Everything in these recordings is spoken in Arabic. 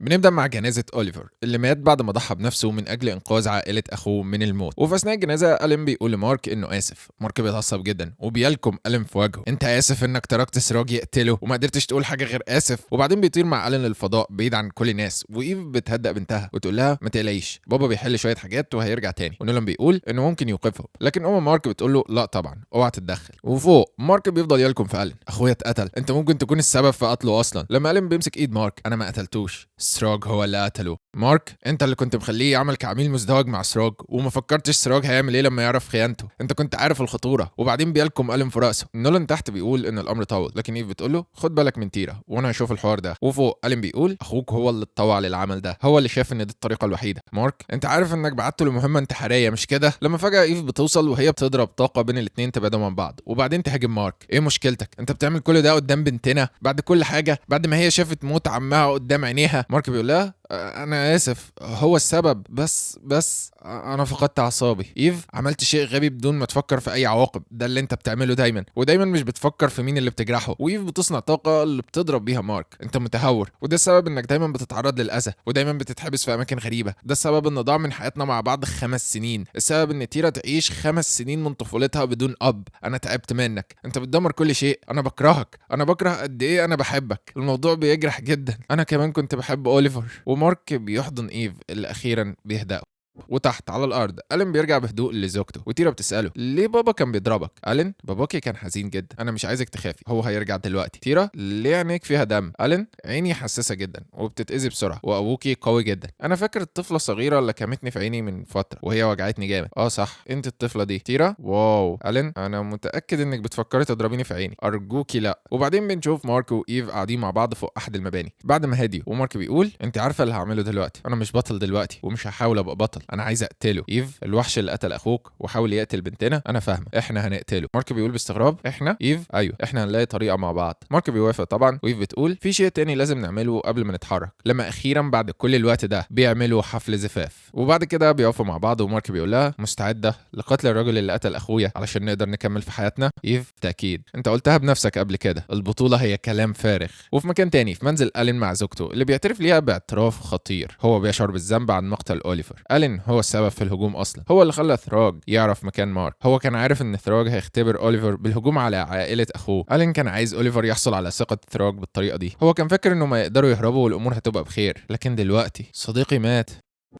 بنبدأ مع جنازة أوليفر اللي مات بعد ما ضحى بنفسه من أجل إنقاذ عائلة أخوه من الموت. وفي أثناء الجنازة ألين بيقول لمارك إنه آسف. مارك بيتعصب جدا وبيلكم ألين في وجهه: أنت آسف إنك تركت سراج يقتله وما قدرتش تقول حاجة غير آسف. وبعدين بيطير مع ألين للفضاء بعيد عن كل الناس، وإيف بتهدأ بنتها وتقول لها ما تقلقيش، بابا بيحل شوية حاجات وهيرجع تاني. ونولان بيقول إنه ممكن يوقفهم، لكن مارك بتقول له لا طبعا، اوعى تتدخل. وفوق مارك بيفضل يلكم في ألين: أخويا اتقتل، أنت ممكن تكون السبب في قتله أصلا. لما ألين بيمسك إيد مارك: أنا ما قتلتوش، سراج هو اللي قتله. مارك، انت اللي كنت مخليه يعمل كعميل مزدوج مع سراج، وما فكرتش سراج هيعمل ايه لما يعرف خيانته. انت كنت عارف الخطوره. وبعدين بيلكم ألين في راسه. نولان تحت بيقول ان الامر طول، لكن ايف بتقول له خد بالك من تيرا وانا هشوف الحوار ده. وفوق ألين بيقول اخوك هو اللي اتطوع للعمل ده، هو اللي شاف ان دي الطريقه الوحيده. مارك، انت عارف انك بعته لمهمه انتحاريه مش كده؟ لما فجاه ايف بتوصل وهي بتضرب طاقه بين الاثنين تبعدهم عن بعض، وبعدين تهاجم مارك: ايه مشكلتك؟ انت بتعمل كل ده قدام بنتنا بعد كل حاجه، بعد ما هي شافت موت عمها قدام عينيها. مارك بيقول لها انا اسف، هو السبب، بس انا فقدت اعصابي. ايف، عملت شيء غبي بدون ما تفكر في اي عواقب، ده اللي انت بتعمله دايما، ودايما مش بتفكر في مين اللي بتجرحه. وايف بتصنع طاقه اللي بتضرب بيها مارك: انت متهور، وده السبب انك دايما بتتعرض للاذى ودايما بتتحبس في اماكن غريبه، ده السبب ان ضاع من حياتنا مع بعض 5 سنين، السبب ان تيرا تعيش 5 سنين من طفولتها بدون اب. انا تعبت منك، انت بتدمر كل شيء، انا بكرهك، انا بكره قد ايه انا بحبك. الموضوع بيجرح جدا، انا كمان كنت بحب اوليفر. ومارك بيحضن ايف اللي اخيرا بيهدأ. وتحت على الارض ألين بيرجع بهدوء لزوجته، وتيرا بتساله: ليه بابا كان بيضربك؟ ألين: باباكي كان حزين جدا، انا مش عايزك تخافي، هو هيرجع دلوقتي. تيرا: ليه عينيك فيها دم؟ ألين: عيني حساسه جدا وبتتاذي بسرعه، وابوكي قوي جدا. انا فاكر الطفله الصغيره اللي كمتني في عيني من فتره وهي وجعتني جامد. صح، انت الطفله دي. تيرا: واو. ألين: انا متاكد انك بتفكري تضربيني في عيني، ارجوكي لا. وبعدين بنشوف مارك وايف قاعدين مع بعض فوق احد المباني بعد ما هديوا، ومارك بيقول: انت عارفه اللي هعمله دلوقتي، انا مش بطل دلوقتي ومش هحاول ابقى بطل، انا عايز اقتله. ايف: الوحش اللي قتل اخوك وحاول يقتل بنتنا، انا فاهمه، احنا هنقتله. مارك بيقول باستغراب: احنا؟ ايف: ايوه، احنا هنلاقي طريقه مع بعض. مارك بيوافق طبعا، وايف بتقول: في شيء تاني لازم نعمله قبل ما نتحرك. لما اخيرا بعد كل الوقت ده بيعملوا حفل زفاف، وبعد كده بيقفوا مع بعض، ومارك بيقول لها: مستعده لقتل الرجل اللي قتل اخويا علشان نقدر نكمل في حياتنا؟ ايف: تاكيد، انت قلتها بنفسك قبل كده، البطوله هي كلام فارغ. وفي مكان تاني في منزل ألين مع زوجته اللي بيعترف ليها باعتراف خطير، هو بيشعر بالذنب عن مقتل أوليفر. ألين هو السبب في الهجوم اصلا، هو اللي خلى ثراج يعرف مكان مارك، هو كان عارف ان ثراج هيختبر أوليفر بالهجوم على عائله اخوه. ألين كان عايز أوليفر يحصل على ثقه ثراج بالطريقه دي، هو كان فاكر انه ما يقدروا يهربوا والامور هتبقى بخير، لكن دلوقتي صديقي مات.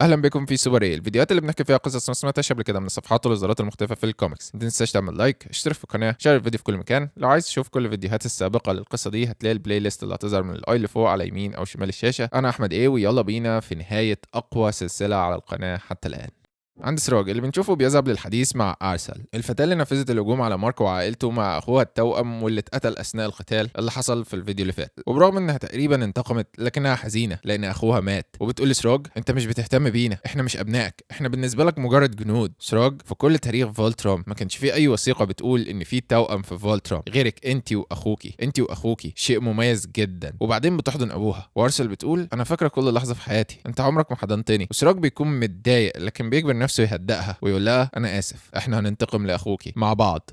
اهلا بكم في سوبر ايه، الفيديوهات اللي بنحكي فيها قصص ما سمعتهاش قبل كده من الصفحات والوزارات المختلفه في الكوميكس. ما تنساش تعمل لايك، اشترك في القناه، شير الفيديو في كل مكان. لو عايز تشوف كل الفيديوهات السابقه للقصه دي هتلاقي البلاي ليست اللي هتظهر من الاي اللي فوق على يمين او شمال الشاشه. انا احمد ايه، ويلا بينا في نهايه اقوى سلسله على القناه حتى الان. عند سراج اللي بنشوفه بيذهب للحديث مع أرسل، الفتاة اللي نفذت الهجوم على مارك وعائلته مع أخوها التوأم واللي اتقتل أثناء القتال اللي حصل في الفيديو اللي فات. وبرغم إنها تقريبا انتقمت لكنها حزينة لأن أخوها مات، وبتقول لسراج: أنت مش بتهتم بينا، إحنا مش أبنائك، إحنا بالنسبة لك مجرد جنود. سراج: في كل تاريخ فولتروم ما كانش فيه أي وثيقة بتقول إن في توأم في فولتروم غيرك أنت وأخوكي، أنت وأخوكي شيء مميز جدا. وبعدين بتحضن أبوها، وأرسل بتقول: أنا فاكرة كل لحظة في حياتي، أنت عمرك ما حضنتني. وسراج بيكون متضايق لكن بيجبر نفسه يهدئها ويقول لها: انا اسف، احنا هننتقم لاخوكي مع بعض.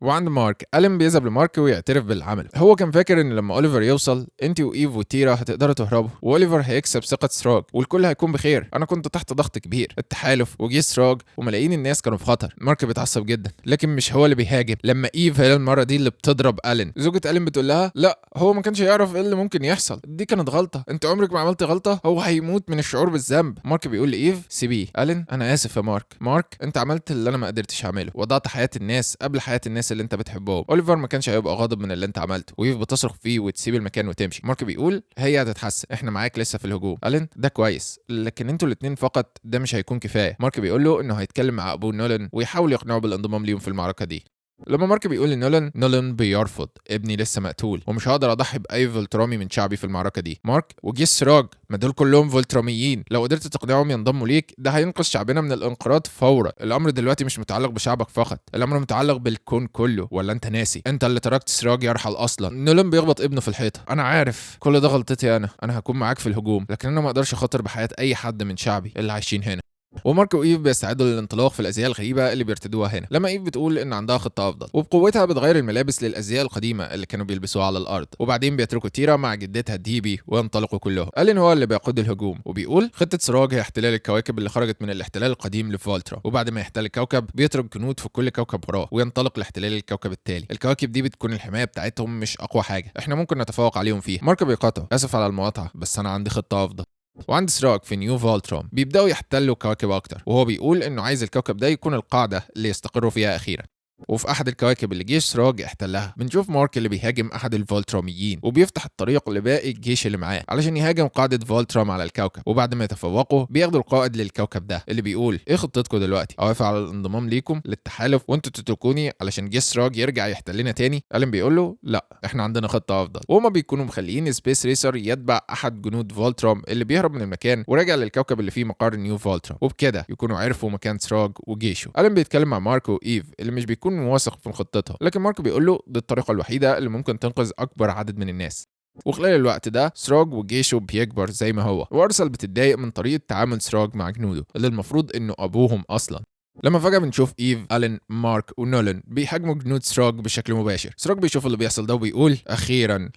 وعند مارك، ألين بيذهب لمارك ويعترف بالعمل. هو كان فاكر ان لما اوليفر يوصل انت وايف وتيرا هتقدروا تهربوا، واوليفر هيكسب ثقه سراج والكل هيكون بخير. انا كنت تحت ضغط كبير، التحالف وجي سراج وملايين الناس كانوا في خطر. مارك بيتعصب جدا لكن مش هو اللي بيهاجم. لما ايف هي المره دي اللي بتضرب ألين، زوجة ألين بتقول لها: لا، هو ما كانش يعرف ايه اللي ممكن يحصل، دي كانت غلطه، انت عمرك ما عملت غلطه، هو هيموت من الشعور بالذنب. مارك بيقول لايف: سيبيه. ألين: انا اسف يا مارك. مارك: انت عملت اللي انا ما قدرتش اعمله، وضعت حياه الناس قبل حياه الناس اللي انت بتحبهم. اوليفر ما كانش هيبقى غاضب من اللي انت عملته. ويف بتصرخ فيه وتسيب المكان وتمشي. مارك بيقول: هي هتتحسن، احنا معاك لسه في الهجوم. ألين: ده كويس، لكن انتوا الاثنين فقط ده مش هيكون كفايه. مارك بيقول له انه هيتكلم مع ابوه نولان ويحاول يقنعه بالانضمام ليهم في المعركه دي. لما مارك بيقول لنولان، نولان بيرفض: ابني لسه مقتول ومش هقدر اضحي باي فولترامي من شعبي في المعركه دي. مارك: وجي سراج، ما دول كلهم فولتراميين، لو قدرت تقنعهم ينضموا ليك ده هينقذ شعبنا من الانقراض فورا. الامر دلوقتي مش متعلق بشعبك فقط، الامر متعلق بالكون كله، ولا انت ناسي انت اللي تركت سراج يرحل اصلا؟ نولان بيخبط ابنه في الحيطه: انا عارف كل ده غلطتي، انا هكون معاك في الهجوم، لكن انا ما اقدرش اخاطر بحياه اي حد من شعبي اللي عايشين هنا. ومارك وايف بيستعدوا للانطلاق في الازياء الغريبه اللي بيرتدوها هنا، لما ايف بتقول ان عندها خطه افضل وبقوتها بتغير الملابس للازياء القديمه اللي كانوا بيلبسوها على الارض، وبعدين بيتركوا تيرا مع جدتها ديبي وينطلقوا كلهم. الين هو اللي بيقود الهجوم وبيقول خطه سراج هي احتلال الكواكب اللي خرجت من الاحتلال القديم لفولترا، وبعد ما يحتل الكوكب بيترك جنود في كل كوكب وراه وينطلق لاحتلال الكوكب التالي. الكواكب دي بتكون الحمايه بتاعتهم مش اقوى حاجه، احنا ممكن نتفوق عليهم فيها. مارك بيقاطع، اسف على المقاطعه بس انا عندي خطه افضل. وعند سراج في نيو فولتروم بيبداوا يحتلوا كواكب اكتر، وهو بيقول انه عايز الكوكب ده يكون القاعده اللي يستقروا فيها اخيرا. وفي احد الكواكب اللي جيش سراج احتلها بنشوف مارك اللي بيهاجم احد الفولتروميين وبيفتح الطريق لباقي الجيش اللي معاه علشان يهاجم قاعده فولتروم على الكوكب. وبعد ما يتفوقوا بياخدوا القائد للكوكب ده اللي بيقول ايه خطتكم دلوقتي؟ اوافق على الانضمام ليكم للتحالف وانتوا تتركوني علشان جيش سراج يرجع يحتلنا تاني؟ الين بيقول له لا، احنا عندنا خطه افضل. وهما بيكونوا مخليين سبيس ريسر يتبع احد جنود فولتروم اللي بيهرب من المكان وراجع للكوكب اللي فيه مقر نيو فولتروم، وبكده يكونوا عرفوا مكان سراج وجيشه. الين بيتكلم مع مارك وايف اللي مش بيكون واثق في خطتها، لكن مارك بيقول له دي الطريقه الوحيده اللي ممكن تنقذ اكبر عدد من الناس. وخلال الوقت ده سراج وجيشه بيكبر زي ما هو، وارسل بتتضايق من طريقه تعامل سراج مع جنوده اللي المفروض انه ابوهم اصلا. لما فجأة بنشوف إيف، ألين، مارك ونولان بيهاجموا جنود سراج بشكل مباشر. سراج بيشوف اللي بيحصل ده وبيقول أخيرا.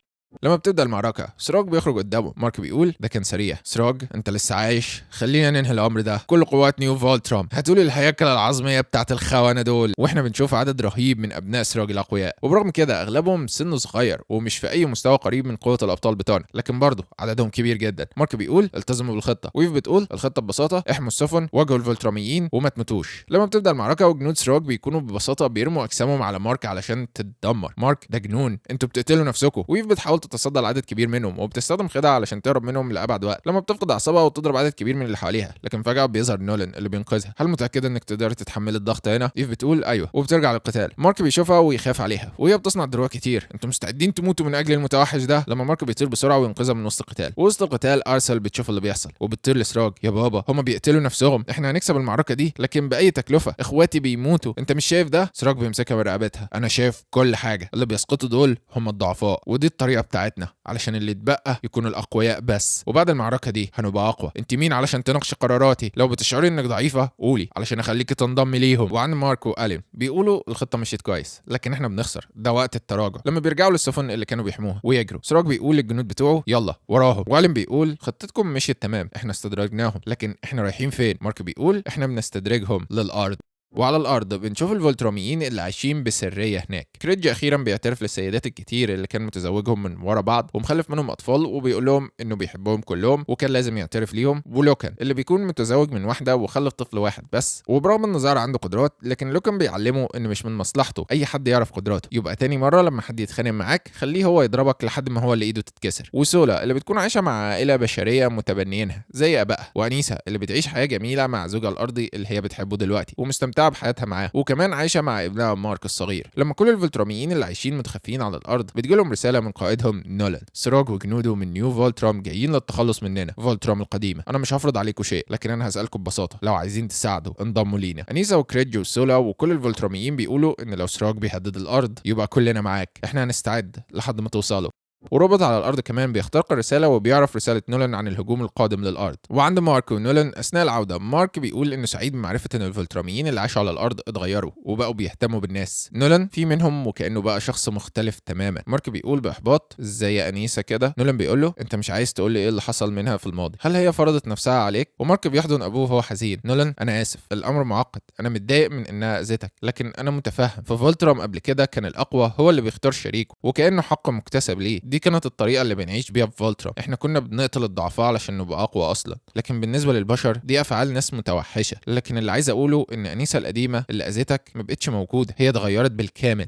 لما بتبدأ المعركة سراج بيخرج قدامه. مارك بيقول ده كان سريع. سراج انت لسه عايش، خلينا ننهي الامر ده. كل قوات نيو فولتروم هتقول الهياكل العظميه بتاعت الخونه دول. واحنا بنشوف عدد رهيب من ابناء سراج الاقوياء، وبرغم كده اغلبهم سنه صغير ومش في اي مستوى قريب من قوه الابطال بتوعنا، لكن برضه عددهم كبير جدا. مارك بيقول التزموا بالخطه، ويف بتقول الخطه ببساطه احموا السفن واجهوا الفولتروميين وما تموتوش. لما بتبدا المعركه وجنود سراج بيكونوا ببساطه بيرموا اجسامهم على مارك علشان تتدمر. مارك ده جنون، انتوا بتقتلوا نفسكم. ويف بتحاول تتصدى لعدد كبير منهم وبتستخدم خدعه علشان تهرب منهم لابعد وقت. لما بتفقد اعصابها وتضرب عدد كبير من اللي حواليها، لكن فجاه بيظهر نولان اللي بينقذها. هل متاكده انك تقدري تتحملي الضغط هنا؟ ايف بتقول ايوه، وبترجع للقتال. مارك بيشوفها ويخاف عليها وهي بتصنع دروع كتير. انتوا مستعدين تموتوا من اجل المتوحش ده؟ لما مارك بيطير بسرعه وينقذها من وسط القتال. وسط القتال ارسل بتشوف اللي بيحصل وبتطير لسراج. يا بابا هما بيقتلوا نفسهم، احنا هنكسب المعركه دي لكن باي تكلفه، اخواتي بيموتوا، انت مش شايف ده؟ سراج بيمسكها من رقبتها. انا شايف كل حاجه، اللي بيسقطوا دول هم الضعفاء، ودي الطريقه بتاعتنا علشان اللي اتبقى يكونوا الاقوياء بس، وبعد المعركه دي هنبقى اقوى. انت مين علشان تناقشي قراراتي؟ لو بتشعري انك ضعيفه قولي علشان اخليكي تنضمي ليهم. وعن مارك والين بيقولوا الخطه مشيت كويس لكن احنا بنخسر، ده وقت التراجع. لما بيرجعوا للسفن اللي كانوا بيحموها ويجروا، سراج بيقول للجنود بتوعه يلا وراهم، والين بيقول خطتكم مشيت تمام، احنا استدرجناهم لكن احنا رايحين فين؟ مارك بيقول احنا بنستدرجهم للارض. وعلى الارض بنشوف الفولتروميين اللي عايشين بسريه هناك. كريدج اخيرا بيعترف للسيدات الكتير اللي كان متزوجهم من ورا بعض ومخلف منهم اطفال، وبيقول لهم انه بيحبهم كلهم وكان لازم يعترف ليهم. ولوكان اللي بيكون متزوج من واحده وخلف طفل واحد بس، وبرغم ان ظهر عنده قدرات لكن لوكان بيعلمه ان مش من مصلحته اي حد يعرف قدراته. يبقى تاني مره لما حد يتخانق معاك خليه هو يضربك لحد ما هو اللي ايده تتكسر. وسولا اللي بتكون عايشه مع عائله بشريه متبنيينها زي ابائها. وانيسا اللي بتعيش حياه جميله مع زوجها الارضي اللي هي بتحبه دلوقتي ومستمتعه بحياتها معاه، وكمان عايشه مع ابنها مارك الصغير. لما كل الفولتروميين اللي عايشين متخفيين على الارض بتجيلهم رساله من قائدهم نولان. سراج وجنوده من نيو فولتروم جايين للتخلص مننا فولتروم القديمه. انا مش هفرض عليكم شيء لكن انا هسالكم ببساطه، لو عايزين تساعدوا انضموا لينا. انيسا وكريدج وسولا وكل الفولتروميين بيقولوا ان لو سراج بيهدد الارض يبقى كلنا معاك، احنا هنستعد لحد ما توصلوا. وروبوت على الارض كمان بيخترق الرساله وبيعرف رساله نولان عن الهجوم القادم للارض. وعند مارك ونولان اثناء العوده مارك بيقول انه سعيد بمعرفه ان الفولتروميين اللي عاشوا على الارض اتغيروا وبقوا بيهتموا بالناس. نولان في منهم وكانه بقى شخص مختلف تماما. مارك بيقول باحباط زي انيسه كده. نولان بيقول له انت مش عايز تقول لي ايه اللي حصل منها في الماضي؟ هل هي فرضت نفسها عليك؟ ومارك بيحضن ابوه وهو حزين. نولان انا اسف، الامر معقد، انا متضايق من انها اذتك لكن انا متفهم. في فولتروم قبل كده كان الاقوى هو اللي بيختار شريكه وكانه حق مكتسب ليه. دي كانت الطريقه اللي بنعيش بيها في فولتروم، احنا كنا بنقتل الضعفاء علشان نبقى اقوى اصلا، لكن بالنسبه للبشر دي افعال ناس متوحشه. لكن اللي عايز اقوله ان انيسه القديمه اللي اذتك ما بقتش موجوده، هي اتغيرت بالكامل.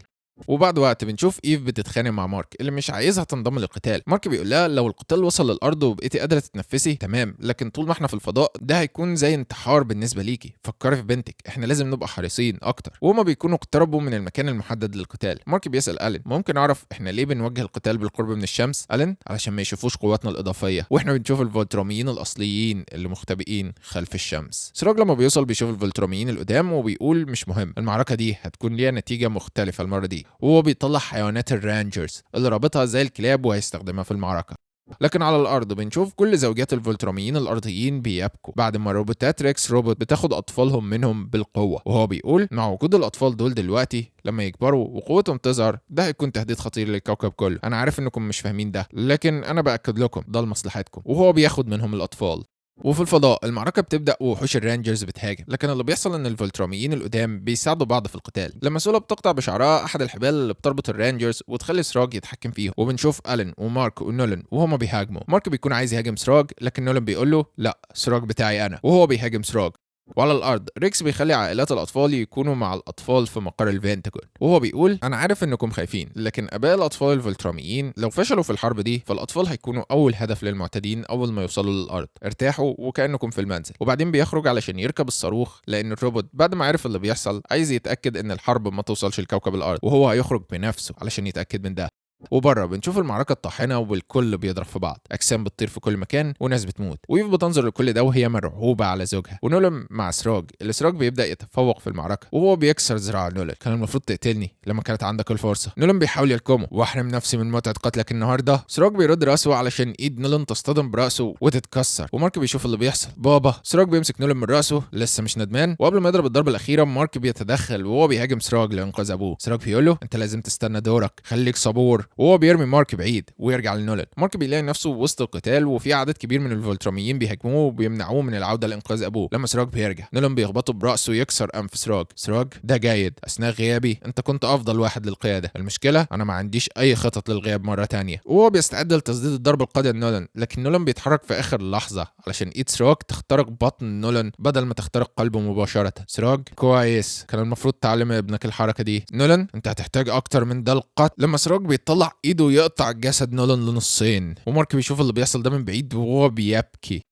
وبعد وقت بنشوف ايف بتتخانق مع مارك اللي مش عايزها تنضم للقتال. مارك بيقول لها لو القتال وصل للارض وبقيتي قادره تتنفسي تمام، لكن طول ما احنا في الفضاء ده هيكون زي انتحار بالنسبه ليكي. فكري في بنتك، احنا لازم نبقى حريصين اكتر. وهما بيكونوا اقتربوا من المكان المحدد للقتال. مارك بيسال الين ممكن اعرف احنا ليه بنوجه القتال بالقرب من الشمس؟ الين علشان ما يشوفوش قواتنا الاضافيه، واحنا بنشوف الفولتروميين الاصليين اللي مختبئين خلف الشمس. سراج لما بيوصل بيشوف الفولتروميين القدام وبيقول مش مهم، المعركه دي هتكون ليها نتيجه مختلفه المره دي. وهو بيطلع حيوانات الرانجرز اللي رابطها زي الكلاب وهيستخدمها في المعركة. لكن على الارض بنشوف كل زوجات الفولتراميين الارضيين بيبكوا بعد ما روبوتات ريكس روبوت بتاخد اطفالهم منهم بالقوه، وهو بيقول مع وجود الاطفال دول دلوقتي لما يكبروا وقوتهم تظهر ده هيكون تهديد خطير للكوكب كله. انا عارف انكم مش فاهمين ده، لكن انا باكد لكم ده لمصلحتكم. وهو بياخد منهم الاطفال. وفي الفضاء المعركة بتبدأ ووحوش الرانجرز بتهاجم، لكن اللي بيحصل ان الفولتراميين القدام بيساعدوا بعض في القتال لما سولا بتقطع بشعرها احد الحبال اللي بتربط الرانجرز وتخلي سراج يتحكم فيهم. وبنشوف ألين ومارك ونولان وهما بيهاجموا. مارك بيكون عايز يهاجم سراج، لكن نولان بيقول له لا، سراج بتاعي انا، وهو بيهاجم سراج. وعلى الارض ريكس بيخلي عائلات الاطفال يكونوا مع الاطفال في مقر البنتاجون، وهو بيقول انا عارف انكم خايفين، لكن اباء الاطفال الفولتراميين لو فشلوا في الحرب دي فالاطفال هيكونوا اول هدف للمعتدين اول ما يوصلوا للارض. ارتاحوا وكانكم في المنزل. وبعدين بيخرج علشان يركب الصاروخ، لان الروبوت بعد ما عرف اللي بيحصل عايز يتاكد ان الحرب ما توصلش لكوكب الارض، وهو هيخرج بنفسه علشان يتاكد من ده. وبره بنشوف المعركه الطاحنه والكل بيضرب في بعض، اجسام بتطير في كل مكان وناس بتموت. ويف بتنظر لكل ده وهي مرعوبه على زوجها. ونولان مع سراج، السراج بيبدا يتفوق في المعركه وهو بيكسر ذراع نولان. كان المفروض تقتلني لما كانت عندك الفرصه. نولان بيحاول يلكمه واحرم نفسي من متعه قتلك النهارده. سراج بيرد راسه علشان ايد نولان تصطدم براسه وتتكسر، ومارك بيشوف اللي بيحصل. بابا. سراج بيمسك نولان من راسه لسه مش ندمان، وقبل ما يضرب الضربه الاخيره مارك بيتدخل وهو بيهاجم سراج لانقاذ ابوه. سراج بيقول له انت لازم تستنى دورك، خليك صبور، وهو بيرمي مارك بعيد ويرجع لنولان. مارك بيلاقي نفسه وسط القتال وفي عدد كبير من الفولتراميين بيهاجموه وبيمنعوه من العوده لانقاذ ابوه. لما سراج بيرجع نولان بيخبطه براسه ويكسر انف سراج. سراج ده جيد، اثناء غيابي انت كنت افضل واحد للقياده، المشكله انا ما عنديش اي خطط للغياب مره تانية. وهو بيستعد لتسديد الضربه القاضيه لنولان، لكن نولان بيتحرك في اخر لحظه علشان ايد سراج تخترق بطن نولان بدل ما تخترق قلبه مباشره. سراج كويس، كان المفروض تعلم ابنك الحركه دي. نولان انت هتحتاج اكتر من ده القتل. لما سراج بيطلع ايده ويقطع جسد نولان لنصين، ومارك بيشوف اللي بيحصل ده من بعيد وهو بيبكي.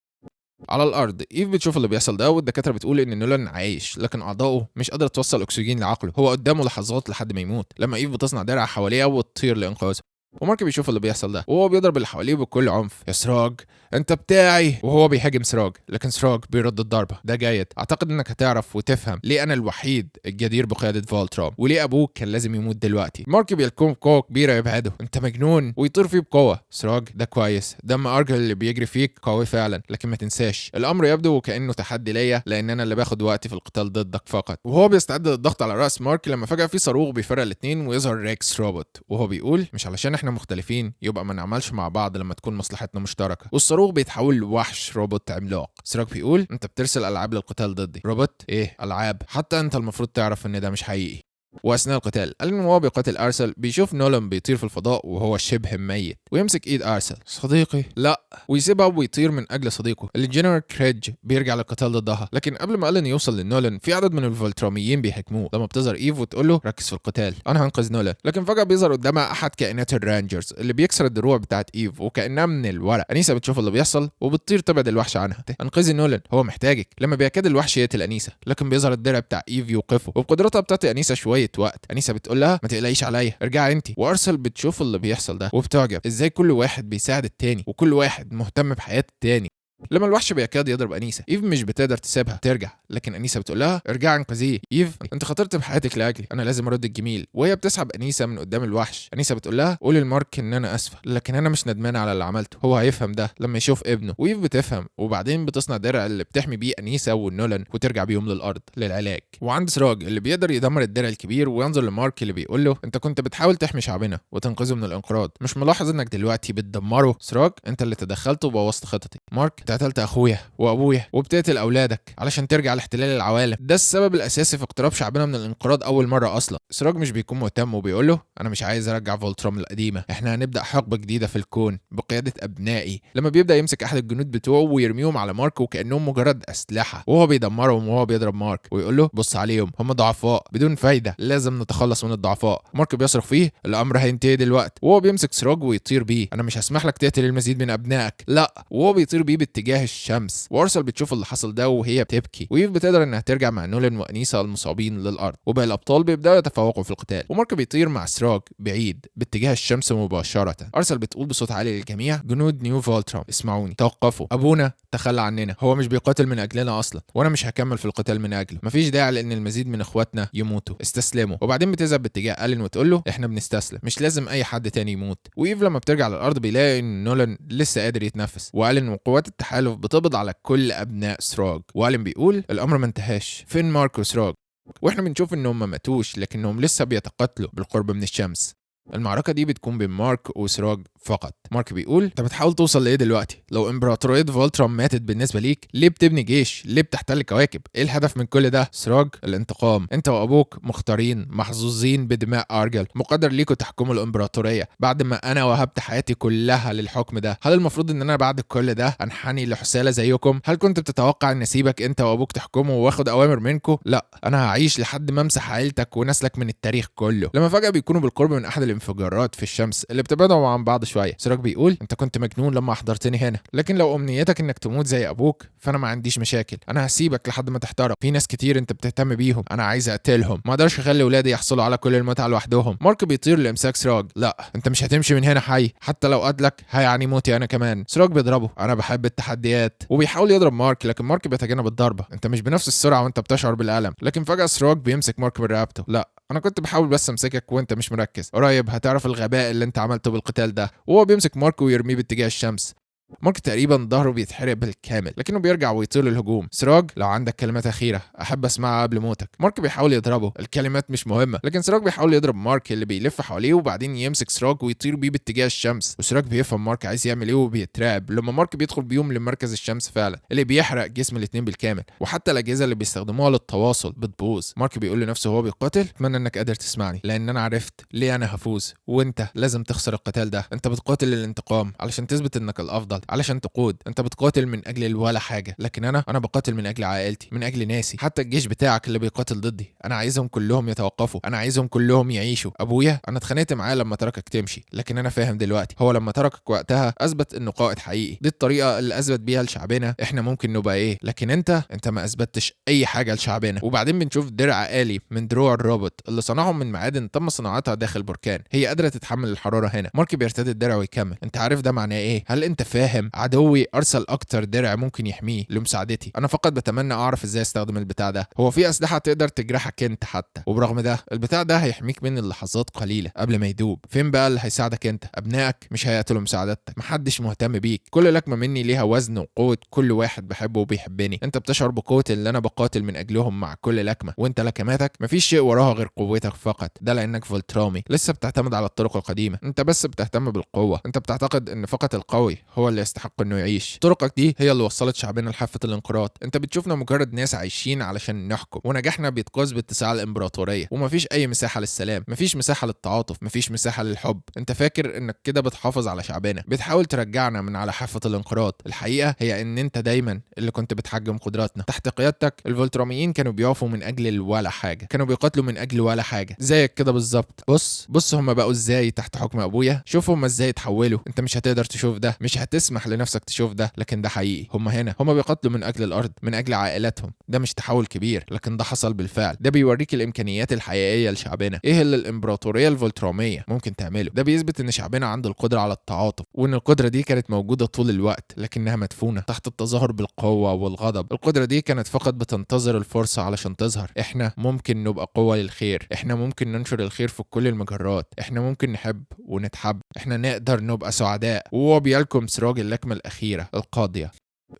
على الارض ايف بتشوف اللي بيحصل ده والدكاتره بتقول ان نولان عايش، لكن اعضائه مش قادره توصل اكسجين لعقله. هو قدامه لحظات لحد ما يموت لما ايف بتصنع درع حواليه وتطير لانقاذه. ومارك بيشوف اللي بيحصل ده وهو بيضرب اللي حواليه بكل عنف. يا سراج انت بتاعي، وهو بيهاجم سراج، لكن سراج بيرد الضربه. ده جيد، اعتقد انك هتعرف وتفهم ليه انا الوحيد الجدير بقياده فولترام وليه ابوك كان لازم يموت دلوقتي. مارك بيلكم بقوه كبيره يبعده. انت مجنون، ويطير فيه بقوه. سراج ده كويس، دم ارجل اللي بيجري فيك قوي فعلا، لكن ما تنساش الامر يبدو وكانه تحدي ليا لان انا اللي باخد وقتي في القتال ضدك فقط. وهو بيستعد للضغط على راس مارك لما فجاه في صاروخ بيفرق الاثنين ويظهر ريكس روبوت، وهو بيقول مش علشان احنا مختلفين يبقى ما نعملش مع بعض لما تكون مصلحتنا مشتركه. والصاروخ بيتحول لوحش روبوت عملاق. سراج بيقول انت بترسل العاب للقتال ضدي. روبوت ايه العاب؟ حتى انت المفروض تعرف ان ده مش حقيقي. واثناء القتال ألين وهو بيقاتل ارسل بيشوف نولان بيطير في الفضاء وهو شبه ميت، ويمسك ايد ارسل. صديقي لا، ويسيبها ويطير من اجل صديقه. الجنرال كريدج بيرجع للقتال ضدها، لكن قبل ما ألين يوصل لنولان في عدد من الفولتراميين بيهاجموه. لما بتظهر ايف وتقول له ركز في القتال انا هنقذ نولان، لكن فجاه بيظهر قدامها احد كائنات الرانجرز اللي بيكسر الدروع بتاعت ايف وكانها من الورق. انيسه بتشوف اللي بيحصل وبتطير تبعد الوحش عنها. انقذي نولان، هو محتاجك. لما بيكاد الوحش يقتل انيسه، لكن بيظهر الدرع بتاع ايف يوقفه، وبقدرتها بتعطي انيسه شويه وقت. انيسه بتقول لها ما تقلقيش عليا، ارجعي انت. وارسل بتشوف اللي بيحصل ده وبتعجب ازاي كل واحد بيساعد التاني وكل واحد مهتم بحياة التاني. لما الوحش بيكاد يضرب انيسه، ايف مش بتقدر تسيبها ترجع، لكن انيسه بتقول لها ارجعي انقذيه. ايف انت خاطرت بحياتك لاجلي، انا لازم ارد الجميل. وهي بتسحب انيسه من قدام الوحش. انيسه بتقول لها قولي لمارك ان انا اسفه، لكن انا مش ندمانه على اللي عملته، هو هيفهم ده لما يشوف ابنه. وايف بتفهم وبعدين بتصنع درع اللي بتحمي بيه انيسه ونولان وترجع بيهم للارض للعلاج. وعند سراج اللي بيقدر يدمر الدرع الكبير وينظر لمارك اللي بيقول له انت كنت بتحاول تحمي شعبنا وتنقذه من الانقراض، مش ملاحظ انك دلوقتي بتدمره؟ سراج انت اللي تدخلت وبوظت خطتي. مارك انت قتلت اخويا وابويا وبتقتل اولادك علشان ترجع لاحتلال العوالم، ده السبب الاساسي في اقتراب شعبنا من الانقراض اول مره اصلا. سراج مش بيكون مهتم وبيقول له انا مش عايز ارجع فولترام القديمه، احنا هنبدا حقبه جديده في الكون بقياده ابنائي. لما بيبدا يمسك احد الجنود بتوعه ويرميهم على مارك وكانهم مجرد اسلحه، وهو بيدمرهم وهو بيضرب مارك ويقول له بص عليهم هم ضعفاء بدون فايده، لازم نتخلص من الضعفاء. مارك بيصرخ فيه الامر هينتهي دلوقتي، وهو بيمسك سراج ويطير بيه. انا مش هسمح لك تقتل المزيد من ابنائك، لا. وهو بيطير بيه باتجاه الشمس، وارسل بتشوف اللي حصل ده وهي بتبكي، وإيف بتقدر انها ترجع مع نولان وانيسا المصابين للارض، وباقي الابطال بيبداوا يتفوقوا في القتال، ومارك بيطير مع سراج بعيد باتجاه الشمس مباشره. ارسل بتقول بصوت عالي للجميع: جنود نيو فولترام اسمعوني، توقفوا، ابونا تخلى عننا، هو مش بيقاتل من اجلنا اصلا، وانا مش هكمل في القتال من اجله، مفيش داعي لان المزيد من اخواتنا يموتوا، استسلموا. وبعدين بتذهب باتجاه الين وتقول له: احنا بنستسلم، مش لازم اي حد تاني يموت. وإيف لما بترجع للارض بيلاقي ان نولان لسه قادر يتنفس، والين وقوات التحالف بتقبض على كل ابناء سراج، والين بيقول: الامر ما انتهاش، فين مارك وسراج؟ واحنا بنشوف انهم ما ماتوش لكنهم لسه بيتقاتلوا بالقرب من الشمس. المعركة دي بتكون بين مارك وسراج فقط. مارك بيقول: انت بتحاول توصل لايه دلوقتي؟ لو امبراطورية فولترام ماتت بالنسبة ليك، ليه بتبني جيش؟ ليه بتحتل كواكب؟ ايه الهدف من كل ده؟ سراج: الانتقام، انت وابوك مختارين محظوظين بدماء ارجل، مقدر ليكوا تحكموا الامبراطورية بعد ما انا وهبت حياتي كلها للحكم ده. هل المفروض ان انا بعد كل ده انحني لحسالة زيكم؟ هل كنت بتتوقع ان اسيبك انت وابوك تحكموا واخد اوامر منكم؟ لا، انا هعيش لحد ما امسح عيلتك ونسلك من التاريخ كله. لما فجأة بيكونوا بالقرب من احد الانفجارات في الشمس اللي بتبعدهم عن بعض شويه، سراج بيقول: انت كنت مجنون لما احضرتني هنا، لكن لو امنيتك انك تموت زي ابوك فانا ما عنديش مشاكل، انا هسيبك لحد ما تحترق، في ناس كتير انت بتهتم بيهم، انا عايز اقتلهم، ما اقدرش اخلي ولادي يحصلوا على كل المتعه لوحدهم. مارك بيطير لامساك سراج: لا، انت مش هتمشي من هنا حي، حتى لو قتلك هيعني موتي انا كمان. سراج بيضربه: انا بحب التحديات، وبيحاول يضرب مارك لكن مارك بيتجنب الضربه: انت مش بنفس السرعه وانت بتشعر بالالم. لكن فجاه سراج بيمسك مارك من رقبته: لا، انا كنت بحاول بس امسكك وانت مش مركز، قريب هتعرف الغباء اللي انت عملته بالقتال ده. وهو بيمسك مارك ويرميه باتجاه الشمس. مارك تقريبا ظهره بيتحرق بالكامل لكنه بيرجع ويطيل الهجوم. سراج: لو عندك كلمات اخيره احب اسمعها قبل موتك. مارك بيحاول يضربه: الكلمات مش مهمه. لكن سراج بيحاول يضرب مارك اللي بيلف حواليه، وبعدين يمسك سراج ويطير بيه باتجاه الشمس. وسراج بيفهم مارك عايز يعمل ايه وبيترعب لما مارك بيدخل بيهم لمركز الشمس فعلا اللي بيحرق جسم الاتنين بالكامل، وحتى الاجهزه اللي بيستخدموها للتواصل بتبوظ. مارك بيقول لنفسه وهو بيقاتل: اتمنى انك قادر تسمعني، لان انا عرفت ليه انا هفوز وانت لازم تخسر القتال ده. انت بتقاتل للانتقام علشان تثبت انك الافضل، علشان تقود، انت بتقاتل من اجل ولا حاجه. لكن انا بقاتل من اجل عائلتي، من اجل ناسي. حتى الجيش بتاعك اللي بيقاتل ضدي انا عايزهم كلهم يتوقفوا، انا عايزهم كلهم يعيشوا. ابويا انا اتخانقت معاه لما تركك تمشي، لكن انا فاهم دلوقتي هو لما تركك وقتها اثبت انه قائد حقيقي. دي الطريقه اللي اثبت بيها لشعبنا احنا ممكن نبقى ايه، لكن انت ما اثبتش اي حاجه لشعبنا. وبعدين بنشوف درع آلي من دروع الروبوت اللي صنعهم من معادن تم صناعتها داخل بركان، هي قادره تتحمل الحراره هنا. مارك بيرتدي الدرع ويكمل: انت عارف ده معناه ايه؟ هل انت فاهم؟ عدوي ارسل اكتر درع ممكن يحميه لمساعدتي، انا فقط بتمنى اعرف ازاي استخدم البتاع ده. هو في اسلحه تقدر تجرحك انت حتى، وبرغم ده البتاع ده هيحميك من اللحظات قليله قبل ما يدوب. فين بقى اللي هيساعدك انت؟ ابنائك مش هيقتلوا مساعدتك، محدش مهتم بيك، كل لكمه مني ليها وزن وقوه كل واحد بحبه وبيحبني. انت بتشعر بقوه اللي انا بقاتل من اجلهم مع كل لكمه، وانت لكماتك مفيش شيء وراها غير قوتك فقط. ده لانك فولترامي لسه بتعتمد على الطرق القديمه، انت بس بتهتم بالقوه، انت بتعتقد ان فقط القوي هو اللي يستحق انه يعيش. طرقك دي هي اللي وصلت شعبنا لحافه الانقراض. انت بتشوفنا مجرد ناس عايشين علشان نحكم، ونجاحنا بيتقاس باتساع الامبراطوريه، ومفيش اي مساحه للسلام، مفيش مساحه للتعاطف، مفيش مساحه للحب. انت فاكر انك كده بتحافظ على شعبنا، بتحاول ترجعنا من على حافه الانقراض. الحقيقه هي ان انت دايما اللي كنت بتحجم قدراتنا. تحت قيادتك الفولتراميين كانوا بيقفوا من اجل ولا حاجه، كانوا بيقاتلوا من اجل ولا حاجه زيك كده بالظبط. بص هم بقوا ازاي تحت حكم ابويا، شوف هم ازاي اتحولوا. انت مش هتقدر تشوف ده، مش هتسمح لنفسك تشوف ده، لكن ده حقيقي. هم هنا، هم بيقاتلوا من اجل الارض، من اجل عائلاتهم. ده مش تحول كبير لكن ده حصل بالفعل. ده بيوريك الامكانيات الحقيقيه لشعبنا، ايه اللي الامبراطوريه الفولتراميه ممكن تعمله. ده بيثبت ان شعبنا عنده القدره على التعاطف، وان القدره دي كانت موجوده طول الوقت لكنها مدفونه تحت التظاهر بالقوه والغضب. القدره دي كانت فقط بتنتظر الفرصه علشان تظهر. احنا ممكن نبقى قوه للخير، احنا ممكن ننشر الخير في كل المجرات، احنا ممكن نحب ونتحب، احنا نقدر نبقى سعداء. وهو بيلكم سراج اللكمه الاخيره القاضيه.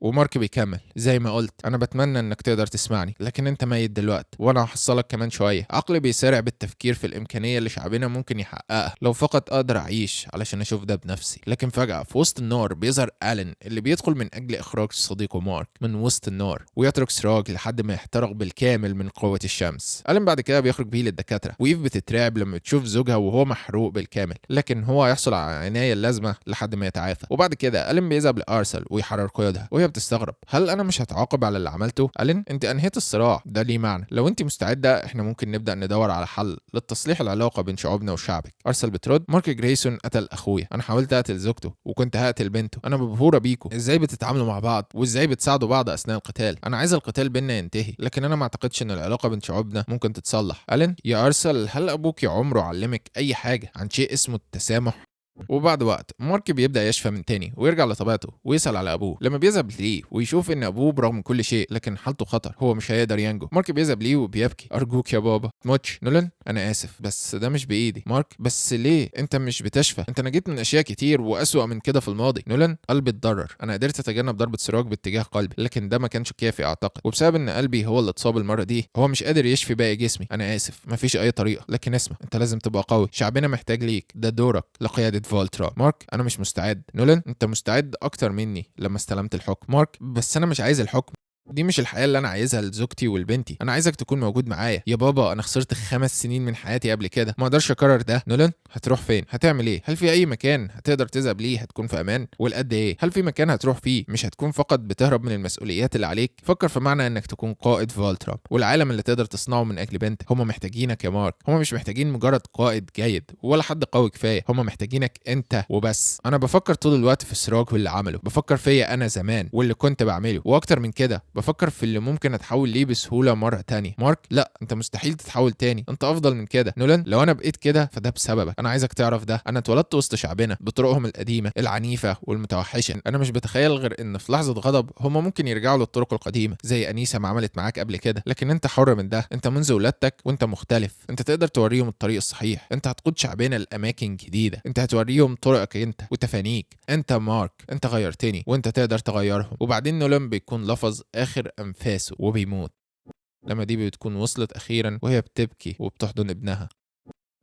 ومارك بيكمل: زي ما قلت انا بتمنى انك تقدر تسمعني، لكن انت ميت دلوقتي وانا هحصلك كمان شويه. عقلي بيسارع بالتفكير في الامكانيه اللي شعبنا ممكن يحققها لو فقط اقدر اعيش علشان اشوف ده بنفسي. لكن فجاه في وسط النار بيظهر آلين اللي بيدخل من اجل اخراج صديقه مارك من وسط النار، ويترك سراج لحد ما يحترق بالكامل من قوه الشمس. آلين بعد كده بيخرج بيه للدكاتره، وإيف بتترعب لما تشوف زوجها وهو محروق بالكامل، لكن هو هيحصل على العنايه اللازمه لحد ما يتعافى. وبعد كده آلين بيذهب لارسل ويحرر قيودها، وهي بتستغرب. هل انا مش هتعاقب على اللي عملته؟ ألين انت انهيت الصراع، ده ليه معنى. لو انت مستعده احنا ممكن نبدا ندور على حل لتصليح العلاقه بين شعوبنا وشعبك. ارسل بترد مارك جريسون قتل اخويا، انا حاولت اقتل زوجته وكنت هقتل بنته، انا مبهوره بيكم ازاي بتتعاملوا مع بعض وازاي بتساعدوا بعض اثناء القتال. انا عايز القتال بيننا ينتهي، لكن انا ما اعتقدش ان العلاقه بين شعوبنا ممكن تتصلح. ألين يا ارسل هل ابوك عمره علمك اي حاجه عن شيء اسمه التسامح؟ وبعد وقت مارك بيبدا يشفى من تاني ويرجع لطبيعته ويسال على ابوه. لما بيذهب ليه ويشوف ان ابوه برغم كل شيء لكن حالته خطر، هو مش هيقدر ينجو. مارك بيذهب ليه وبيبكي، ارجوك يا بابا تموتش. نولان انا اسف بس ده مش بايدي. مارك بس ليه انت مش بتشفى؟ انت نجيت من اشياء كتير واسوأ من كده في الماضي. نولان قلبي اتضرر، انا قدرت اتجنب ضربه سراج باتجاه قلبي لكن ده ما كانش كافي اعتقد، وبسبب ان قلبي هو اللي اتصاب المره دي هو مش قادر يشفي باقي جسمي. انا اسف مفيش اي طريقه، لكن اسمع انت لازم تبقى قوي، شعبنا محتاج ليك، ده دورك لقياده فولترا. مارك انا مش مستعد. نولان انت مستعد اكتر مني لما استلمت الحكم. مارك بس انا مش عايز الحكم، دي مش الحياة اللي أنا عايزها لزوجتي ولبنتي، أنا عايزك تكون موجود معايا. يا بابا أنا خسرت 5 سنين من حياتي قبل كده، ما أقدرش أكرر ده. نولان هتروح فين؟ هتعمل إيه؟ هل في أي مكان هتقدر تذهب ليه هتكون في أمان؟ والقد إيه؟ هل في مكان هتروح فيه مش هتكون فقط بتهرب من المسؤوليات اللي عليك؟ فكر في معنى إنك تكون قائد فولترا والعالم اللي تقدر تصنعه من أجل بنتك. هما محتاجينك يا مارك، هما مش محتاجين مجرد قائد جيد ولا حد قوي كفاية، هما محتاجينك أنت وبس. أنا بفكر طول الوقت في السراج واللي عمله، بفكر فيا أنا زمان واللي كنت بعمله، وأكتر من كده بفكر في اللي ممكن اتحول ليه بسهوله مره تانية. مارك لا انت مستحيل تتحول تاني، انت افضل من كده. نولان لو انا بقيت كده فده بسببك، انا عايزك تعرف ده، انا اتولدت وسط شعبنا بطرقهم القديمه العنيفه والمتوحشه، انا مش بتخيل غير ان في لحظه غضب هم ممكن يرجعوا للطرق القديمه زي انيسه ما عملت معاك قبل كده، لكن انت حر من ده، انت منذ ولادتك وانت مختلف، انت تقدر توريهم الطريق الصحيح، انت هتقود شعبنا لاماكن جديده، انت هتوريهم طرقك انت وتفانيك. انت مارك انت غيرتني وانت تقدر تغيرهم. وبعدين نولان بيكون لفظ اخر انفاسه وبيموت لما دي بتكون وصلت اخيرا وهي بتبكي وبتحضن ابنها.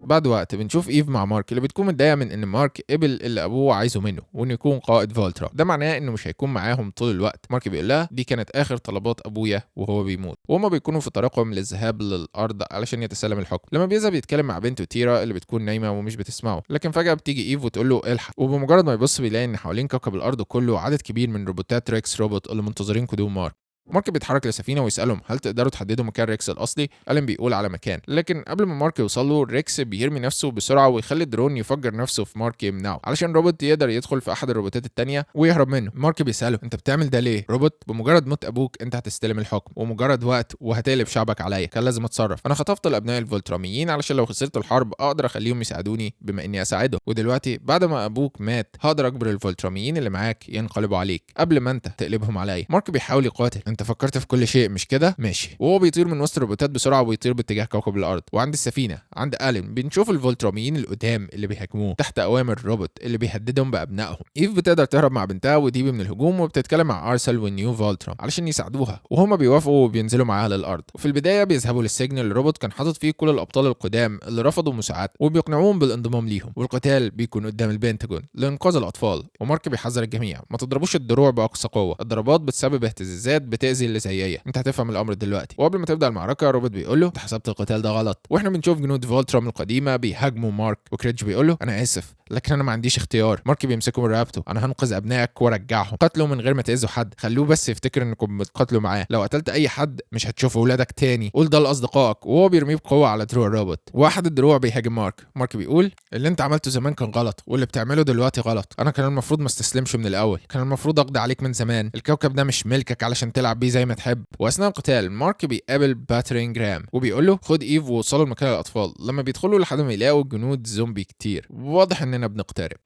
بعد وقت بنشوف ايف مع مارك اللي بتكون متضايقه من ان مارك قبل اللي ابوه عايزه منه وانه يكون قائد فولترا، ده معناه انه مش هيكون معاهم طول الوقت. مارك بيقول لها دي كانت اخر طلبات ابويا وهو بيموت، وهما بيكونوا في طريقهم للذهاب للارض علشان يتسلم الحكم. لما بيذهب يتكلم مع بنته تيرا اللي بتكون نايمه ومش بتسمعه، لكن فجاه بتيجي ايف وتقول له الحق، وبمجرد ما يبص بيلاقي ان حوالين كوكب الارض كله عدد كبير من روبوتات ريكس روبوت اللي منتظرين قدوم مارك. مارك بيتحرك لسفينه ويسالهم هل تقدروا تحددوا مكان ريكس الاصلي؟ ألين بيقول على مكان، لكن قبل ما مارك يوصل له ريكس بيرمي نفسه بسرعه ويخلي الدرون يفجر نفسه في مارك يمنعه علشان روبوت يقدر يدخل في احد الروبوتات التانية ويهرب منه. مارك بيساله انت بتعمل ده ليه؟ روبوت بمجرد موت ابوك انت هتستلم الحكم ومجرد وقت وهتقلب شعبك عليا، كان لازم اتصرف. انا خطفت الابناء الفولتراميين علشان لو خسرت الحرب اقدر اخليهم يساعدوني بما اني اساعدهم، ودلوقتي بعد ما ابوك مات هقدر اجبر الفولتراميين اللي معاك ينقلبوا عليك قبل ما انت تقلبهم عليا. مارك بيحاول يقاتل، انت فكرت في كل شيء مش كده؟ ماشي. وهو بيطير من وسط الروبوتات بسرعه وبيطير باتجاه كوكب الارض، وعند السفينه عند ألين بنشوف الفولتراميين القدام اللي بيهاجموه تحت اوامر الروبوت اللي بيهددهم بابنائهم. ايف بتقدر تهرب مع بنتها وديبي من الهجوم وبتتكلم مع ارسل والنيو فولترام علشان يساعدوها، وهما بيوافقوا وبينزلوا معاها للارض. وفي البدايه بيذهبوا للسجن اللي الروبوت كان حاطط فيه كل الابطال القدام اللي رفضوا مساعدته وبيقنعوهم بالانضمام ليهم، والقتال بيكون قدام البنتاجون لانقاذ الاطفال. ومارك بيحذر الجميع ما تضربوش الدروع باقصى قوه، الضربات بتسبب اهتزازات بتاذي اللي زيها، انت هتفهم الامر دلوقتي. وقبل ما تبدا المعركه روبوت بيقول له انت حسبت القتال ده غلط، واحنا بنشوف جنود فولترام القديمه بيهاجموا مارك، وكريدج بيقول له انا اسف لكن انا ما عنديش اختيار. مارك بيمسكه من رقبته، انا هنقذ ابنائك وارجعهم، قتلوا من غير ما تاذوا حد، خلوه بس يفتكر انكم بتقاتلوا معاه، لو قتلت اي حد مش هتشوف اولادك تاني، قول ده لاصدقائك. وهو بيرميه بقوه على دروع الروبوت، واحد الدروع بيهاجم مارك. مارك بيقول اللي انت عملته زمان كان غلط واللي بتعمله دلوقتي غلط، انا كان المفروض ما استسلمش من الاول، كان المفروض اقضي عليك من زمان، الكوكب ده مش ملكك علشان تلعب بيه زي ما تحب. واثناء القتال مارك بيقابل باترينجرام وبيقول له خد ايف ووصلوا لمكان الاطفال. لما بيدخلوا لحد ما يلاقوا جنود زومبي كتير واضح اننا بنقترب،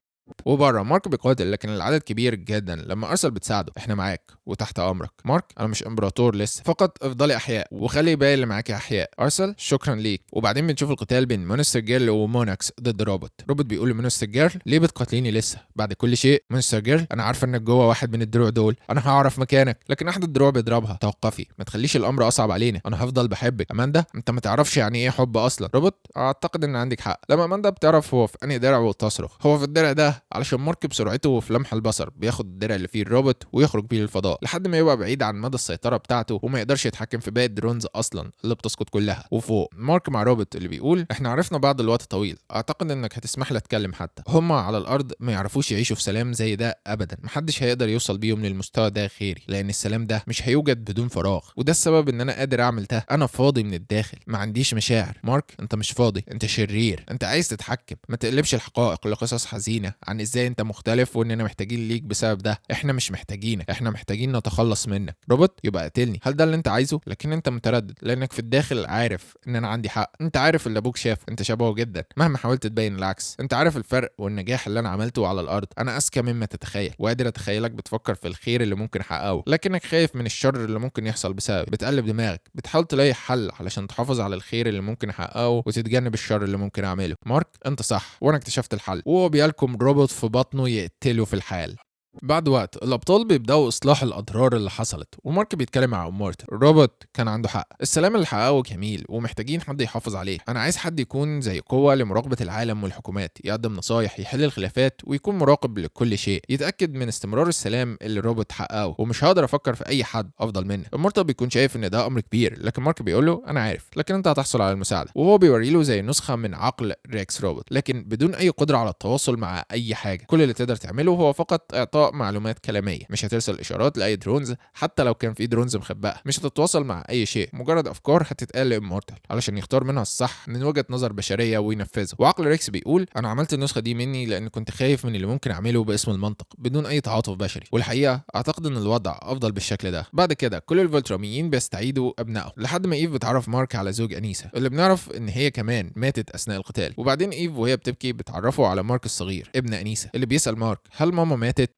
وبره مارك بيقاتل لكن العدد كبير جدا. لما ارسل بتساعده احنا معاك وتحت امرك. مارك انا مش امبراطور لسه، فقط افضلي احياء وخلي باقي اللي معاكي احياء. ارسل شكرا ليك. وبعدين بنشوف القتال بين مونستر جيرل وموناكس ضد روبوت. روبوت بيقول لمونستر جيرل ليه بتقاتليني لسه بعد كل شيء؟ مونستر جيرل انا عارفه انك جوه واحد من الدروع دول، انا هعرف مكانك، لكن احد الدروع بيضربها، توقفي ما تخليش الامر اصعب علينا، انا هفضل بحبك. اماندا انت ما تعرفش يعني ايه حب اصلا. روبوت اعتقد ان عندك حق. لما اماندا بتعرف هو في انهي درع وتصرخ هو في الدرع ده ده علشان مارك بسرعته وفي لمح البصر بياخد الدرع اللي فيه الروبوت ويخرج بيه للفضاء لحد ما يبقى بعيد عن مدى السيطره بتاعته وما يقدرش يتحكم في باقي الدرونز اصلا اللي بتسقط كلها. وفوق مارك مع روبوت اللي بيقول احنا عرفنا بعض الوقت طويل، اعتقد انك هتسمح لي اتكلم. حتى هما على الارض ما يعرفوش يعيشوا في سلام زي ده ابدا، محدش هيقدر يوصل بيهم للمستوى ده غيري، لان السلام ده مش هيوجد بدون فراغ، وده السبب ان انا قادر اعمل ده. انا فاضي من الداخل، ما عنديش مشاعر. مارك انت مش فاضي، انت شرير، انت عايز تتحكم. ما تقلبش الحقائق لقصص حزينه عن ازاي انت مختلف واننا محتاجين ليك بسبب ده. احنا مش محتاجينك، احنا محتاجين نتخلص منك. روبوت يبقى قتلني، هل ده اللي انت عايزه؟ لكن انت متردد لانك في الداخل عارف ان انا عندي حق. انت عارف اللي ابوك شافه، انت شبهه جدا مهما حاولت تبين العكس. انت عارف الفرق والنجاح اللي انا عملته على الارض. انا اذكى مما تتخيل وقادر اتخيلك بتفكر في الخير اللي ممكن احققه، لكنك خايف من الشر اللي ممكن يحصل بسبب. بتقلب دماغك، بتحاول تلاقي حل علشان تحافظ على الخير اللي ممكن احققه وتتجنب الشر اللي ممكن اعمله. مارك انت صح، وانا اكتشفت الحل، وهو بيالكم روبوت في بطنه يقتله في الحال. بعد وقت الابطال بيبداوا اصلاح الاضرار اللي حصلت، ومارك بيتكلم مع مورتل. الروبوت كان عنده حق، السلام اللي حققه جميل ومحتاجين حد يحافظ عليه. انا عايز حد يكون زي قوه لمراقبه العالم والحكومات، يقدم نصايح، يحل الخلافات، ويكون مراقب لكل شيء، يتاكد من استمرار السلام اللي الروبوت حققه. ومش هقدر افكر في اي حد افضل منه. مورتل بيكون شايف ان ده امر كبير، لكن مارك بيقول له انا عارف، لكن انت هتحصل على المساعده. وهو بيوري له زي نسخه من عقل ريكس روبوت، لكن بدون اي قدره على التواصل مع اي حاجه. كل اللي تقدر تعمله هو فقط اعطاء معلومات كلاميه، مش هترسل اشارات لاي درونز، حتى لو كان في درونز مخبأه، مش هتتواصل مع اي شيء، مجرد افكار هتتقال لامورتال علشان يختار منها الصح من وجهة نظر بشريه وينفذها. وعقل ريكس بيقول انا عملت النسخه دي مني لان كنت خايف من اللي ممكن اعمله باسم المنطق بدون اي تعاطف بشري، والحقيقه اعتقد ان الوضع افضل بالشكل ده. بعد كده كل الفولتراميين بيستعيدوا ابنائهم لحد ما ايف بتعرف مارك على زوج انيسه اللي بنعرف ان هي كمان ماتت اثناء القتال. وبعدين ايف وهي بتبكي بتعرفه على مارك الصغير ابن انيسه اللي بيسال مارك هل ماما ماتت.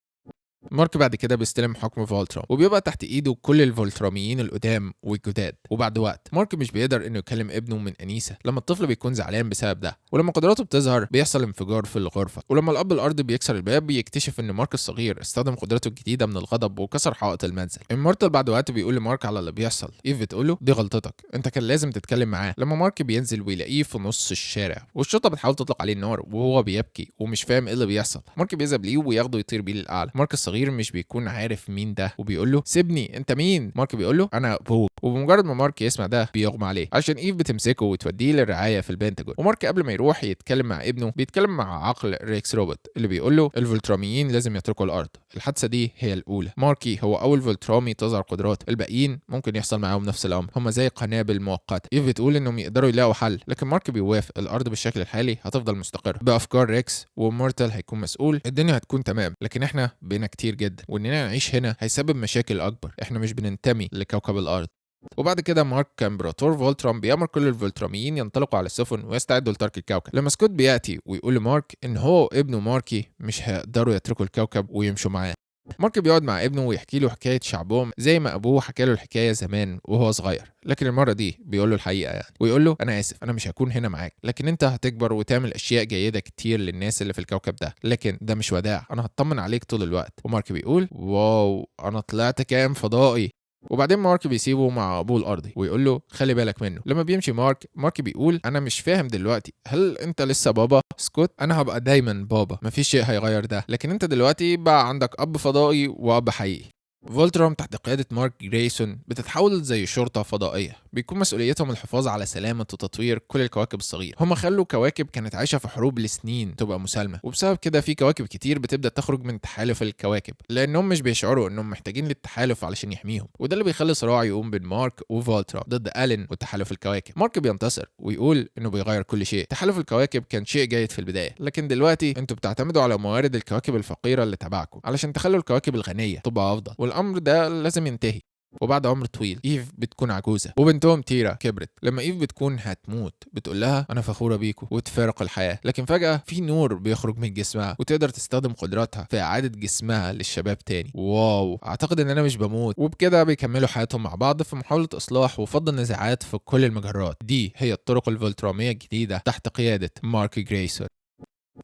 مارك بعد كده بيستلم حكم فولترام وبيبقى تحت ايده كل الفولتراميين القدام والجداد. وبعد وقت مارك مش بيقدر انه يكلم ابنه من انيسه لما الطفل بيكون زعلان بسبب ده، ولما قدراته بتظهر بيحصل انفجار في الغرفه. ولما الاب الارضي بيكسر الباب بيكتشف ان مارك الصغير استخدم قدرته الجديده من الغضب وكسر حائط المنزل. المورتال بعد وقت بيقول لمارك على اللي بيحصل. ايف بتقول له دي غلطتك، انت كان لازم تتكلم معاه. لما مارك بينزل ويلاقيه في نص الشارع والشرطه بتحاول تطلق عليه النار وهو بيبكي ومش فاهم ايه اللي بيحصل، مارك بيذهب ليه وياخده يطير بيه للاعلى. مارك الصغير مش بيكون عارف مين ده وبيقول له سيبني، انت مين؟ مارك بيقول له انا ابوك. وبمجرد ما مارك يسمع ده بيغمى عليه عشان ايف بتمسكه وتوديه للرعايه في البنتاجون. ومارك قبل ما يروح يتكلم مع ابنه بيتكلم مع عقل ريكس روبوت اللي بيقول له الفولتراميين لازم يتركوا الارض، الحادثه دي هي الاولى. ماركي هو اول فولترامي تظهر قدراته، الباقيين ممكن يحصل معاهم نفس الامر، هم زي قنابل مؤقته. ايف بتقول انهم يقدروا يلاقوا حل، لكن مارك بيوافق. الارض بالشكل الحالي هتفضل مستقره بافكار ريكس، ومورتال هيكون مسؤول. الدنيا هتكون تمام، لكن احنا بينا كتير جدا، واننا نعيش هنا هيسبب مشاكل اكبر. احنا مش بننتمي لكوكب الارض. وبعد كده مارك كامبراطور فولترام بيامر كل الفولتراميين ينطلقوا على السفن ويستعدوا لترك الكوكب. لما سكوت بياتي ويقول لمارك ان هو وابنه ماركي مش هيقدروا يتركوا الكوكب ويمشوا معاه. مارك بيقعد مع ابنه ويحكي له حكايه شعبهم زي ما ابوه حكى له الحكايه زمان وهو صغير، لكن المره دي بيقول له الحقيقه يعني، ويقول له انا اسف، انا مش هكون هنا معاك، لكن انت هتكبر وتعمل اشياء جيده كتير للناس اللي في الكوكب ده، لكن ده مش وداع، انا هطمن عليك طول الوقت. ومارك بيقول واو انا طلعت كائن فضائي. وبعدين مارك بيسيبه مع ابوه الارضي ويقول له خلي بالك منه. لما بيمشي مارك بيقول انا مش فاهم دلوقتي، هل انت لسه بابا سكوت؟ انا هبقى دايما بابا، مفيش شيء هيغير ده، لكن انت دلوقتي بقى عندك اب فضائي واب حقيقي. فولترام تحت قيادة مارك جريسون بتتحول زي شرطة فضائية بيكون مسؤوليتهم الحفاظ على سلامة وتطوير كل الكواكب الصغيرة. هم خلوا كواكب كانت عايشة في حروب لسنين تبقى مسالمة، وبسبب كده في كواكب كتير بتبدأ تخرج من تحالف الكواكب لأنهم مش بيشعروا إنهم محتاجين للتحالف علشان يحميهم. وده اللي بيخلي صراع يقوم بين مارك وفولترام ضد ألين وتحالف الكواكب. مارك بينتصر ويقول إنه بيغير كل شيء. تحالف الكواكب كان شيء جيد في البداية، لكن دلوقتي انتوا بتعتمدوا على موارد الكواكب الفقيرة اللي تبعكم علشان تخلوا الكواكب الغنية تبقى أفضل، والأمر ده لازم ينتهي. وبعد عمر طويل ايف بتكون عجوزه وبنتهم تيرا كبرت. لما ايف بتكون هتموت بتقول لها انا فخوره بيكم، وتفارق الحياه. لكن فجاه في نور بيخرج من جسمها وتقدر تستخدم قدراتها في اعاده جسمها للشباب تاني. واو اعتقد ان انا مش بموت. وبكده بيكملوا حياتهم مع بعض في محاوله اصلاح وفض النزاعات في كل المجرات. دي هي الطرق الفولتراميه الجديده تحت قياده مارك جريسون.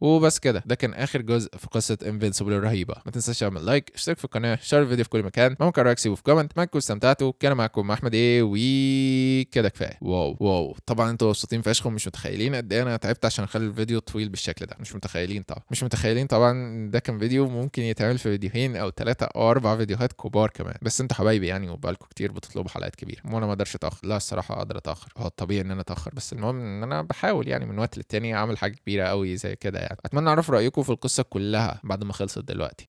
وبس كده، ده كان اخر جزء في قصه انفينسيبل الرهيبه. ما تنساش تعمل لايك، اشترك في القناه، شير الفيديو في كل مكان، ممكن رايك سيبه في كومنت. ما تكونوا استمتعتوا. كان معاكم احمد ايه، وكده كفايه. واو طبعا انتوا مبسوطين فشخ ومش متخيلين قد ايه انا تعبت عشان اخلي الفيديو طويل بالشكل ده. مش متخيلين طبعا ده كان فيديو ممكن يتعمل في فيديوهين او 3 او 4 فيديوهات كبار كمان. بس انتوا حبايبي يعني، وبقالكم كتير بتطلبوا حلقات كبيره وانا ما اقدرش اتاخر. لا الصراحه اقدر اتاخر، هو الطبيعي ان انا اتاخر، بس المهم ان انا بحاول يعني من وقت للتاني اعمل حاجه كبيره قوي زي كده يعني. اتمنى اعرف رايكم في القصه كلها بعد ما خلصت دلوقتي.